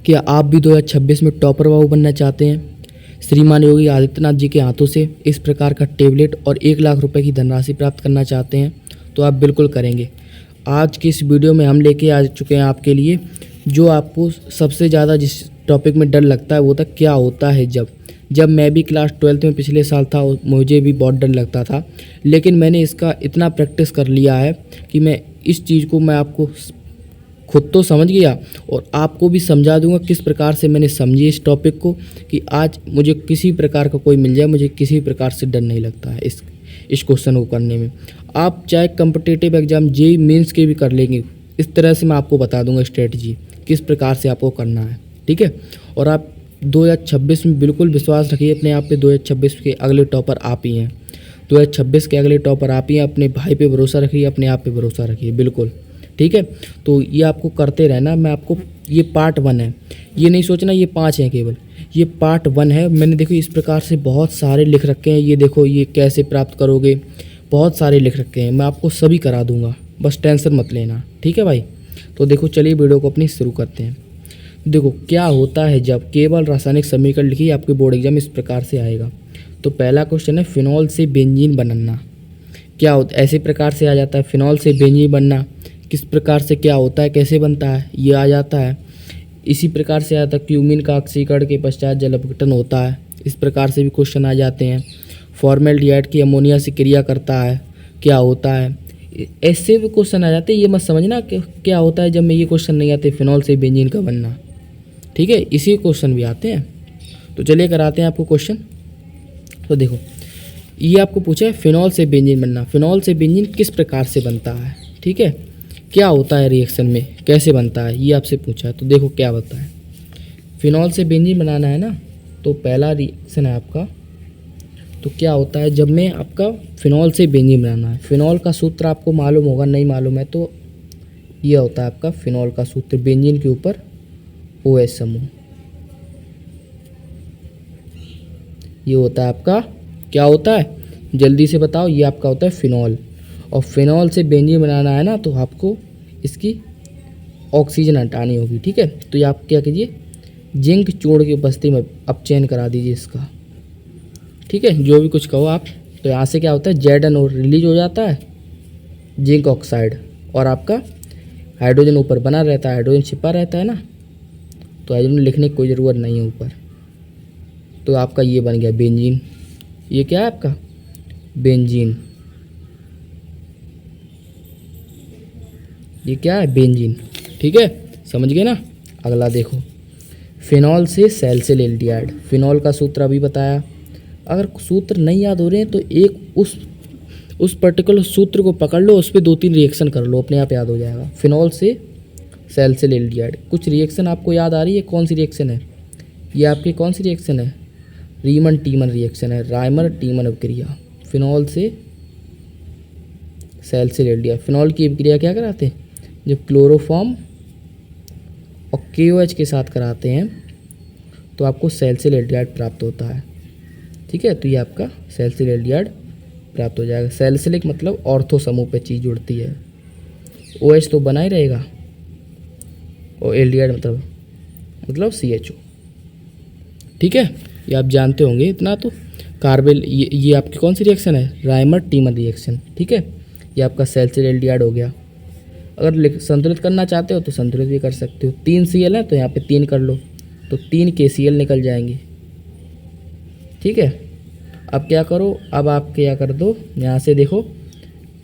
क्या आप भी 2026 में टॉपर बाबू बनना चाहते हैं? श्रीमान योगी आदित्यनाथ जी के हाथों से इस प्रकार का टेबलेट और 1 लाख रुपए की धनराशि प्राप्त करना चाहते हैं तो आप बिल्कुल करेंगे। आज की इस वीडियो में हम लेके आ चुके हैं आपके लिए जो आपको सबसे ज़्यादा जिस टॉपिक में डर लगता है वो था क्या होता है जब मैं भी क्लास 12th में पिछले साल था मुझे भी बहुत डर लगता था, लेकिन मैंने इसका इतना प्रैक्टिस कर लिया है कि मैं इस चीज़ को मैं आपको खुद तो समझ गया और आपको भी समझा दूंगा किस प्रकार से मैंने समझी इस टॉपिक को कि आज मुझे किसी प्रकार का कोई मिल जाए मुझे किसी प्रकार से डर नहीं लगता है इस क्वेश्चन को करने में। आप चाहे कम्पिटिटिव एग्जाम जेईई मेंस के भी कर लेंगे, इस तरह से मैं आपको बता दूंगा स्ट्रेटजी किस प्रकार से आपको करना है, ठीक है। और आप 2026 में बिल्कुल विश्वास रखिए अपने आप पे, 2026 के अगले टॉपर आप ही हैं। 2026 के अगले टॉपर आप ही हैं। अपने भाई पे भरोसा रखिए, अपने आप पे भरोसा रखिए, बिल्कुल, ठीक है। तो ये आपको करते रहना। मैं आपको ये पार्ट 1 है, ये नहीं सोचना ये 5 हैं केवल, ये पार्ट 1 है। मैंने देखो इस प्रकार से बहुत सारे लिख रखे हैं, ये देखो ये कैसे प्राप्त करोगे, बहुत सारे लिख रखे हैं। मैं आपको सभी करा दूंगा, बस टेंशन मत लेना, ठीक है भाई। तो देखो चलिए वीडियो को अपनी शुरू करते हैं। देखो क्या होता है जब केवल रासायनिक समीकरण लिखिए, आपके बोर्ड एग्जाम इस प्रकार से आएगा। तो पहला क्वेश्चन है फिनॉल से बेंजीन बनना। क्या होता ऐसे प्रकार से आ जाता है, फिनॉल से बेंजीन बनना किस प्रकार से क्या होता है, कैसे बनता है, ये आ जाता है। इसी प्रकार से आता है क्यूमीन का ऑक्सीकरण के पश्चात जल अपघटन होता है, इस प्रकार से भी क्वेश्चन आ जाते हैं। फॉर्मेल्डिहाइड की अमोनिया से क्रिया करता है, क्या होता है, ऐसे भी क्वेश्चन आ जाते हैं। ये मत समझना कि क्या होता है जब में ये क्वेश्चन नहीं आते, फिनॉल से बेंजीन का बनना, ठीक है, इसी क्वेश्चन भी आते हैं। तो चलिए कराते हैं आपको क्वेश्चन। तो देखो ये आपको पूछा है फिनॉल से बेंजीन बनना, फिनॉल से बेंजीन किस प्रकार से बनता है, ठीक है, क्या होता है रिएक्शन में, कैसे बनता है, ये आपसे पूछा है। तो देखो क्या होता है, फिनॉल से बेंजीन बनाना है ना, तो पहला रिएक्शन है आपका। तो क्या होता है जब में आपका फिनॉल से बेंजीन बनाना है, फिनॉल का सूत्र आपको मालूम होगा, नहीं मालूम है तो ये होता है आपका फिनॉल का सूत्र, बेंजीन के ऊपर OH समूह, ये होता है आपका, क्या होता है जल्दी से बताओ, ये आपका होता है फिनॉल। और फिनॉल से बेंजीन बनाना है ना तो आपको इसकी ऑक्सीजन हटानी होगी, ठीक है। तो ये आप क्या कीजिए, जिंक चूर्ण की उपस्थिति में अब चयन करा दीजिए इसका, ठीक है, जो भी कुछ कहो आप। तो यहाँ से क्या होता है ZnO रिलीज हो जाता है, जिंक ऑक्साइड, और आपका हाइड्रोजन ऊपर बना रहता है, हाइड्रोजन छिपा रहता है ना, तो हाइड्रोजन लिखने की कोई ज़रूरत नहीं है ऊपर। तो आपका ये बन गया बेंजीन, ये क्या है आपका बेंजीन, ये क्या है बेंजीन, ठीक है, समझ गए ना। अगला देखो फिनॉल से सैलिसिलएल्डिहाइड, फिनॉल का सूत्र अभी बताया। अगर सूत्र नहीं याद हो रहे हैं तो एक उस पर्टिकुलर सूत्र को पकड़ लो, उस पर 2-3 रिएक्शन कर लो, अपने आप याद हो जाएगा। फिनॉल से सैलिसिलएल्डिहाइड, कुछ रिएक्शन आपको याद आ रही है, कौन सी रिएक्शन है ये आपकी, कौन सी रिएक्शन है, रीमन टीमन रिएक्शन है, रायमर टीमन अभिक्रिया। फिनॉल से सैलिसिलएल्डिहाइड, फिनॉल की अभिक्रिया क्या कराते हैं, जब क्लोरोफॉर्म और KOH के साथ कराते हैं तो आपको सैलिसिलएल्डिहाइड प्राप्त होता है, ठीक है। तो ये आपका सैलिसिलएल्डिहाइड प्राप्त हो जाएगा। सैलिसिलिक मतलब ऑर्थो समूह पे चीज़ जुड़ती है, OH तो बना ही रहेगा, और एल्डिहाइड मतलब CHO, ठीक है, ये आप जानते होंगे इतना। तो कार्बेल ये आपकी कौन सी रिएक्शन है, रायमर टीमन रिएक्शन, ठीक है, ये आपका सैलिसिलएल्डिहाइड हो गया। अगर संतुलित करना चाहते हो तो संतुलित भी कर सकते हो, 3 Cl है तो यहाँ पे 3 कर लो, तो 3 KCl निकल जाएंगे, ठीक है। अब क्या करो, अब आप क्या कर दो, यहाँ से देखो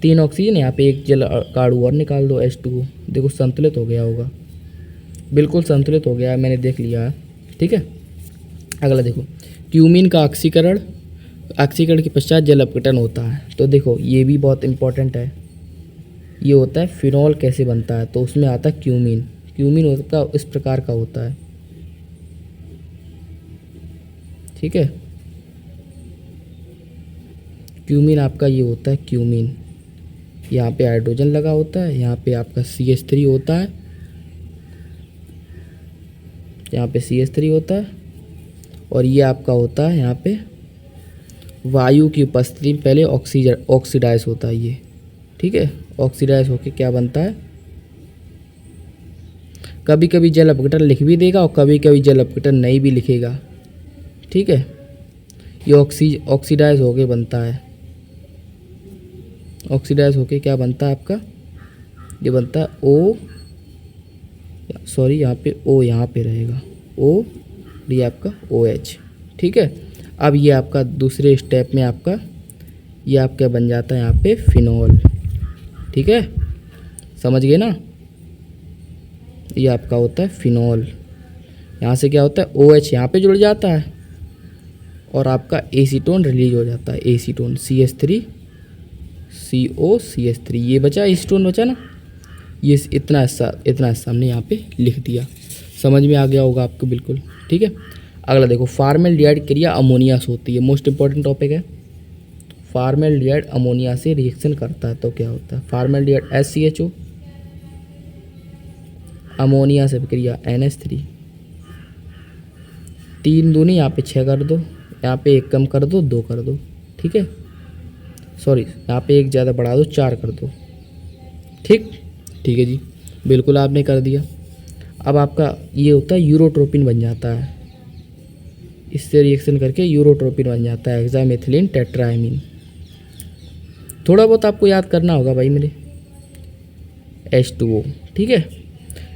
3 ऑक्सीजन, यहाँ पे 1 जल काड़ू और निकाल दो H2O, देखो संतुलित हो गया होगा, बिल्कुल संतुलित हो गया है, मैंने देख लिया है, ठीक है। अगला देखो क्यूमीन का ऑक्सीकरण के पश्चात जल अपघटन होता है। तो देखो ये भी बहुत इंपॉर्टेंट है, ये होता है फिनॉल कैसे बनता है, तो उसमें आता है क्यूमीन, क्यूमीन होता इस प्रकार का होता है, ठीक है। क्यूमीन आपका ये होता है क्यूमीन, यहाँ पे हाइड्रोजन लगा होता है, यहाँ पे आपका CH3 होता है, यहाँ पे CH3 होता है, और ये आपका होता है यहाँ पे वायु की उपस्थिति में पहले ऑक्सीडाइज होता है ये, ठीक है। ऑक्सीडाइज होके क्या बनता है, कभी कभी जल अपघटन लिख भी देगा और कभी कभी जल अपघटन नहीं भी लिखेगा। ठीक है, ये ऑक्सीडाइज होके बनता है। ऑक्सीडाइज होके क्या बनता है आपका, ये बनता है ओ, सॉरी यहाँ पे ओ यहाँ पे रहेगा ओ, ये आपका OH। ठीक है, अब ये आपका दूसरे स्टेप में आपका ये आपका बन जाता है यहाँ पे फिनॉल। ठीक है, समझ गए ना, ये आपका होता है फिनॉल। यहाँ से क्या होता है OH यहाँ पे जुड़ जाता है और आपका एसीटोन रिलीज हो जाता है, एसीटोन CH3 COCH3, ये बचा एसीटोन बचा ना, ये इतना हिस्सा हमने यहाँ पे लिख दिया। समझ में आ गया होगा आपको बिल्कुल। ठीक है, अगला देखो, फॉर्मेल्डिहाइड क्रिया अमोनिया से होती है, मोस्ट इंपॉर्टेंट टॉपिक है। फॉर्मेल्डिहाइड अमोनिया से रिएक्शन करता है तो क्या होता है, फॉर्मेल्डिहाइड HCHO, अमोनिया से क्रिया NH3, 3 दूनी यहाँ पे 6 कर दो, यहाँ पे 1 कम कर दो, 2 कर दो। ठीक है, सॉरी यहाँ पे 1 ज़्यादा बढ़ा दो, 4 कर दो। ठीक है जी, बिल्कुल आपने कर दिया। अब आपका ये होता है यूरोट्रोपिन बन जाता है, इससे रिएक्शन करके यूरोट्रोपिन बन जाता है, हेक्सामेथिलीन टेट्राएमीन। थोड़ा बहुत आपको याद करना होगा भाई मेरे, H2O। ठीक है,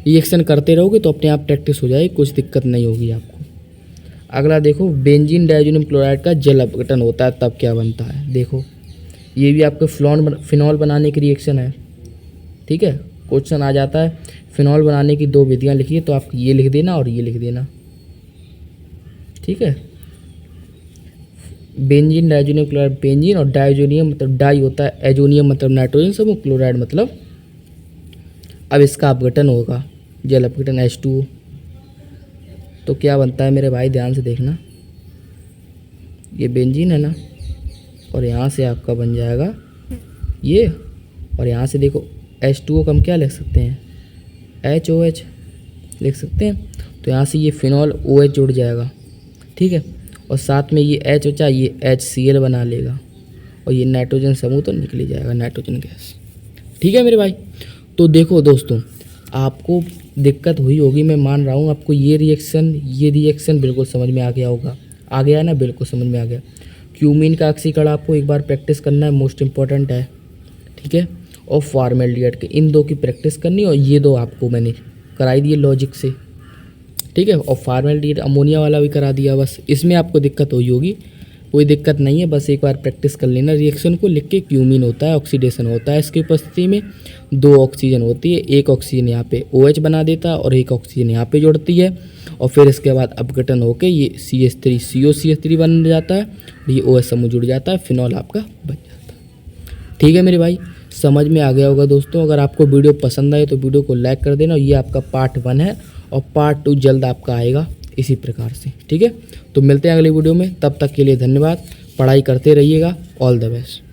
रिएक्शन करते रहोगे तो अपने आप प्रैक्टिस हो जाएगी, कुछ दिक्कत नहीं होगी आपको। अगला देखो, बेंजीन डाइज़ोनियम क्लोराइड का जल अपघटन होता है तब क्या बनता है। देखो ये भी आपके फिनॉल बनाने की रिएक्शन है। ठीक है, क्वेश्चन आ जाता है फिनॉल बनाने की 2 विधियाँ लिखिए, तो आप ये लिख देना और ये लिख देना। ठीक है, बेंजीन डाइज़ोनियम क्लोराइड, बेंजीन और डाइज़ोनियम मतलब डाई होता है, एजोनियम मतलब नाइट्रोजन समूह, क्लोराइड मतलब, अब इसका अपघटन होगा जल अपघटन H2O, तो क्या बनता है मेरे भाई, ध्यान से देखना, ये बेंजीन है ना, और यहाँ से आपका बन जाएगा ये, और यहाँ से देखो H2O का हम क्या लिख सकते हैं, HOH लिख सकते हैं। तो यहाँ से ये फिनॉल OH जुड़ जाएगा। ठीक है, और साथ में ये H बचा, ये HCl बना लेगा और ये नाइट्रोजन समूह तो निकल ही जाएगा, नाइट्रोजन गैस। ठीक है मेरे भाई, तो देखो दोस्तों, आपको दिक्कत हुई होगी, मैं मान रहा हूँ आपको ये रिएक्शन बिल्कुल समझ में आ गया होगा। आ गया ना, बिल्कुल समझ में आ गया। क्यूमीन का ऑक्सीकरण आपको एक बार प्रैक्टिस करना है, मोस्ट इंपॉर्टेंट है। ठीक है, और फॉर्मेल्डिहाइड के इन 2 की प्रैक्टिस करनी, और ये 2 आपको मैंने कराई दिए लॉजिक से। ठीक है, और फॉर्मेल्डिहाइड अमोनिया वाला भी करा दिया। बस इसमें आपको दिक्कत हुई होगी, कोई दिक्कत नहीं है, बस एक बार प्रैक्टिस कर लेना। रिएक्शन को लिख के, क्यूमीन होता है, ऑक्सीडेशन होता है, इसकी उपस्थिति में 2 ऑक्सीजन होती है, एक ऑक्सीजन यहाँ पे OH बना देता है और एक ऑक्सीजन यहाँ पे जुड़ती है, और फिर इसके बाद अपघटन होकर ये CH3 COCH3 बन जाता है, ये OH समूह जुड़ जाता है, फिनॉल आपका बन जाता है। ठीक है मेरे भाई, समझ में आ गया होगा दोस्तों। अगर आपको वीडियो पसंद आए तो वीडियो को लाइक कर देना। ये आपका पार्ट 1 है और पार्ट 2 जल्द आपका आएगा इसी प्रकार से। ठीक है, तो मिलते हैं अगले वीडियो में, तब तक के लिए धन्यवाद। पढ़ाई करते रहिएगा, ऑल द बेस्ट।